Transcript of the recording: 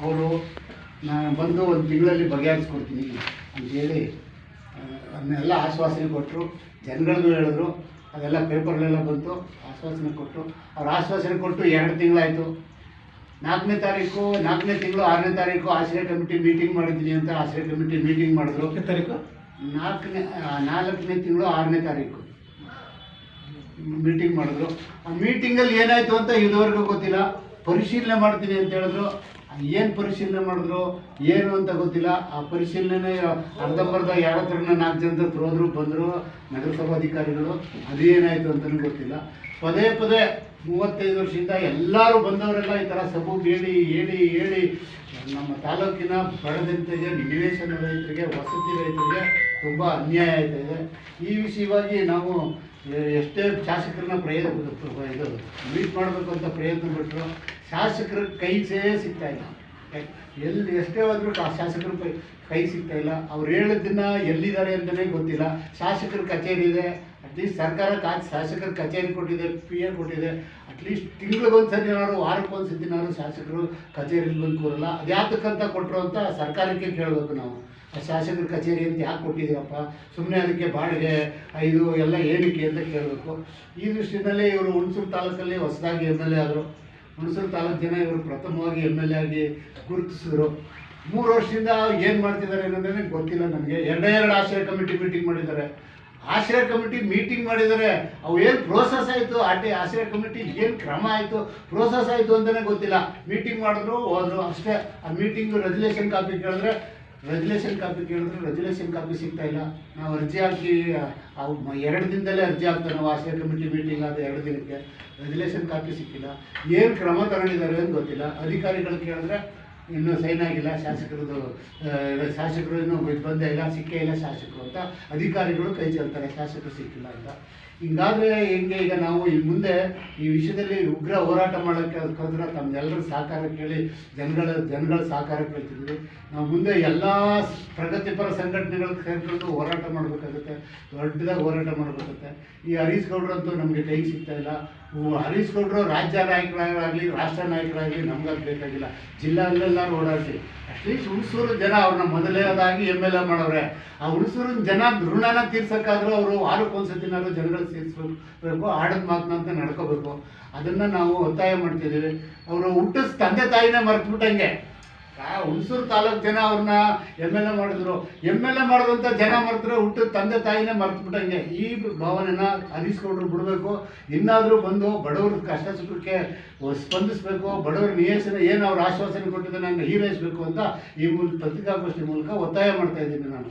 ಅವರು ನಾನು ಬಂದು ಒಂದು ತಿಂಗಳಲ್ಲಿ ಬಗೆಹರಿಸ್ಕೊಡ್ತೀನಿ ಅಂತೇಳಿ ಅದನ್ನೆಲ್ಲ ಆಶ್ವಾಸನೆ ಕೊಟ್ಟರು. ಜನಗಳಿಗೂ ಹೇಳಿದ್ರು, ಅದೆಲ್ಲ ಪೇಪರ್ಲೆಲ್ಲ ಬಂತು. ಆಶ್ವಾಸನೆ ಕೊಟ್ಟು ಅವ್ರು ಆಶ್ವಾಸನೆ ಕೊಟ್ಟು 2 ತಿಂಗಳಾಯಿತು. 4ನೇ ತಿಂಗಳು 6ನೇ ತಾರೀಕು ಆಶ್ರಯ ಕಮಿಟಿ ಮೀಟಿಂಗ್ ಮಾಡಿದ್ದೀನಿ ಅಂತ ಆಶ್ರಯ ಕಮಿಟಿ ಮೀಟಿಂಗ್ ಮಾಡಿದ್ರು. 4ನೇ ತಿಂಗಳು 6ನೇ ತಾರೀಕು ಮೀಟಿಂಗ್ ಮಾಡಿದ್ರು. ಆ ಮೀಟಿಂಗಲ್ಲಿ ಏನಾಯಿತು ಅಂತ ಇದುವರೆಗೂ ಗೊತ್ತಿಲ್ಲ. ಪರಿಶೀಲನೆ ಮಾಡ್ತೀನಿ ಅಂತ ಹೇಳಿದ್ರು. ಏನು ಪರಿಶೀಲನೆ ಮಾಡಿದ್ರು ಏನು ಅಂತ ಗೊತ್ತಿಲ್ಲ. ಆ ಪರಿಶೀಲನೆ ಅರ್ಧಂಬರ್ಧ 4 ಜನ ಹತ್ರ ಹೋದ್ರು, ಬಂದರು ನಗರಸಭಾಧಿಕಾರಿಗಳು. ಅದೇನಾಯಿತು ಅಂತಲೂ ಗೊತ್ತಿಲ್ಲ. ಪದೇ 35 ವರ್ಷದಿಂದ ಎಲ್ಲರೂ ಬಂದವರೆಲ್ಲ ಈ ಥರ ಸಬು ಹೇಳಿ ನಮ್ಮ ತಾಲೂಕಿನ ಬಡಜನತೆಗೆ, ನಿವೇಶನ ರೈತರಿಗೆ, ವಸತಿ ರೈತರಿಗೆ ತುಂಬ ಅನ್ಯಾಯ ಆಯ್ತಾ ಇದೆ. ಈ ವಿಷಯವಾಗಿ ನಾವು ಎಷ್ಟೇ ಶಾಸಕರನ್ನ ಇದು ಮೀಟ್ ಮಾಡಬೇಕು ಅಂತ ಪ್ರಯತ್ನ ಪಟ್ಟರು. ಶಾಸಕರ ಕೈಸೇ ಸಿಗ್ತಾಯಿಲ್ಲ. ಎಷ್ಟೇ ಹೋದರೂ ಶಾಸಕರು ಕೈ ಸಿಗ್ತಾಯಿಲ್ಲ. ಅವ್ರು ಹೇಳಿದ್ದನ್ನ ಎಲ್ಲಿದ್ದಾರೆ ಅಂತಲೇ ಗೊತ್ತಿಲ್ಲ. ಶಾಸಕರ ಕಚೇರಿ ಇದೆ, ಅಟ್ಲೀಸ್ಟ್ ಸರ್ಕಾರ ಶಾಸಕರ ಕಚೇರಿ ಕೊಟ್ಟಿದೆ, PA ಕೊಟ್ಟಿದೆ. ಅಟ್ಲೀಸ್ಟ್ ತಿಂಗಳಿಗೊಂದ್ಸತಿನಾದ್ರು ವಾರಕ್ಕೊಂದ್ಸತಿನಾದ್ರು ಶಾಸಕರು ಕಚೇರಿಗೆ ಬಂದು ಕೂರಲ್ಲ. ಅದು ಯಾತಕ್ಕಂತ ಕೊಟ್ಟರು ಅಂತ ಸರ್ಕಾರಕ್ಕೆ ಕೇಳಬೇಕು ನಾವು. ಆ ಶಾಸಕರ ಕಚೇರಿ ಅಂತ ಯಾಕೆ ಕೊಟ್ಟಿದ್ದೀರಪ್ಪ, ಸುಮ್ಮನೆ ಅದಕ್ಕೆ ಬಾಡಿಗೆ ಇದು ಎಲ್ಲ ಏನಕ್ಕೆ ಅಂತ ಕೇಳಬೇಕು. ಈ ದೃಷ್ಟಿನಲ್ಲಿ ಇವರು ಹುಣಸೂರು ತಾಲೂಕಲ್ಲಿ ಹೊಸದಾಗಿ MLA ಆದರು. ಹುಣಸೂರು ತಾಲೂಕು ಜನ ಇವರು ಪ್ರಥಮವಾಗಿ MLA ಆಗಿ ಗುರುತಿಸಿದ್ರು. 3 ವರ್ಷದಿಂದ ಏನು ಮಾಡ್ತಿದ್ದಾರೆ ಅನ್ನೋದೇ ಗೊತ್ತಿಲ್ಲ ನನಗೆ. 2 ಆಶ್ರಯ ಕಮಿಟಿ ಮೀಟಿಂಗ್ ಮಾಡಿದ್ದಾರೆ. ಆಶ್ರಯ ಕಮಿಟಿ ಮೀಟಿಂಗ್ ಮಾಡಿದ್ದಾರೆ. ಅವು ಏನು ಪ್ರೋಸೆಸ್ ಆಯಿತು, ಆಶ್ರಯ ಕಮಿಟಿ ಏನು ಕ್ರಮ ಆಯಿತು, ಪ್ರೋಸೆಸ್ ಆಯಿತು ಅಂತಲೇ ಗೊತ್ತಿಲ್ಲ. ಮೀಟಿಂಗ್ ಮಾಡಿದ್ರು, ಹೋದ್ರು ಅಷ್ಟೇ. ಆ ಮೀಟಿಂಗು ರೆಜುಲೇಷನ್ ಕಾಪಿ ಕೇಳಿದ್ರೆ ರೆಜುಲೇಷನ್ ಕಾಪಿ ಸಿಗ್ತಾಯಿಲ್ಲ. ನಾವು ಅರ್ಜಿ ಹಾಕಿ 2 ದಿನದಲ್ಲೇ ಅರ್ಜಿ ಹಾಕ್ತಾರೆ. ನಾವು ಆಶ್ರಯ ಕಮಿಟಿ ಮೀಟಿಂಗ್ ಆದ 2 ದಿನಕ್ಕೆ ರೆಜುಲೇಷನ್ ಕಾಪಿ ಸಿಕ್ಕಿಲ್ಲ. ಏನು ಕ್ರಮ ತಗೊಂಡಿದ್ದಾರೆ ಅಂತ ಗೊತ್ತಿಲ್ಲ. ಅಧಿಕಾರಿಗಳು ಕೇಳಿದ್ರೆ ಇನ್ನೂ ಸೈನ್ ಆಗಿಲ್ಲ, ಶಾಸಕರು ಇನ್ನೂ ಬಂದೇ ಇಲ್ಲ, ಸಿಕ್ಕೇ ಇಲ್ಲ ಶಾಸಕರು ಅಂತ ಅಧಿಕಾರಿಗಳು ಕೈ ಚೆಲ್ತಾರೆ, ಶಾಸಕರು ಸಿಕ್ಕಿಲ್ಲ ಅಂತ. ಹಿಂಗಾದರೆ ಹೆಂಗೆ? ಈಗ ನಾವು ಮುಂದೆ ಈ ವಿಷಯದಲ್ಲಿ ಉಗ್ರ ಹೋರಾಟ ಮಾಡೋಕ್ಕೋಸ್ಕರ ತಮ್ಮೆಲ್ಲರ ಸಹಕಾರ ಕೇಳಿ ಜನಗಳ ಸಹಕಾರ ಕೇಳ್ತಿದ್ವಿ. ನಾವು ಮುಂದೆ ಎಲ್ಲ ಪ್ರಗತಿಪರ ಸಂಘಟನೆಗಳಿಗೆ ಸೇರಿಕೊಂಡು ಹೋರಾಟ ಮಾಡಬೇಕಾಗುತ್ತೆ, ದೊಡ್ಡದಾಗಿ ಹೋರಾಟ ಮಾಡಬೇಕಾಗುತ್ತೆ. ಈ ಹರೀಶ್ ಗೌಡ್ರಂತೂ ನಮಗೆ ಕೈ ಸಿಗ್ತಾಯಿಲ್ಲ. ಹರೀಶ್ ಗೌಡರು ರಾಜ್ಯ ನಾಯಕರಾಗಲಿ ರಾಷ್ಟ್ರ ನಾಯಕರಾಗಲಿ ನಮ್ಗಾಗಬೇಕಾಗಿಲ್ಲ. ಜಿಲ್ಲೆಯಲ್ಲೆಲ್ಲರೂ ಓಡಾಡಿಸಿ ಅಟ್ಲೀಸ್ಟ್ ಹುಣಸೂರು ಜನ ಅವ್ರನ್ನ ಮೊದಲನೇದಾಗಿ MLA ಮಾಡವ್ರೆ. ಆ ಹುಣಸೂರಿನ ಜನ ಋಣನ ತೀರ್ಸೋಕ್ಕಾದ್ರೂ ಅವರು ವಾರಕ್ಕೊಂದ್ಸತಿನಾದ್ರು ಜನಗಳು ಸೇರಿಸ್ಬೇಕು, ಆಡದ ಮಾತನಂತ ನಡ್ಕೋಬೇಕು. ಅದನ್ನು ನಾವು ಒತ್ತಾಯ ಮಾಡ್ತಿದ್ದೀವಿ. ಅವರು ಹುಟ್ಟಿದ ತಂದೆ ತಾಯಿನೇ ಮರೆತುಬಿಟ್ಟಂಗೆ. ಹುಣಸೂರು ತಾಲೂಕು ಜನ ಅವ್ರನ್ನ MLA ಮಾಡಿದ್ರು. MLA ಮಾಡಿದಂಥ ಜನ ಮರೆತರೆ ಹುಟ್ಟಿದ ತಂದೆ ತಾಯಿನೇ ಮರೆತುಬಿಟ್ಟಂಗೆ. ಈ ಭಾವನೆನ ಹರೀಶ್ ಗೌಡರು ಬಿಡಬೇಕು. ಇನ್ನಾದರೂ ಬಂದು ಬಡವ್ರ ಕಷ್ಟ ಸುಖಕ್ಕೆ ಸ್ಪಂದಿಸಬೇಕು. ಬಡವರ ನಿವೇಶನ ಏನು ಅವ್ರು ಆಶ್ವಾಸನೆ ಕೊಟ್ಟಿದ್ದಾನೆ ಹಂಗೆ ಈಡೇರಿಸಬೇಕು ಅಂತ ಈ ಪತ್ರಿಕಾಗೋಷ್ಠಿ ಮೂಲಕ ಒತ್ತಾಯ ಮಾಡ್ತಾ ಇದ್ದೀನಿ ನಾನು.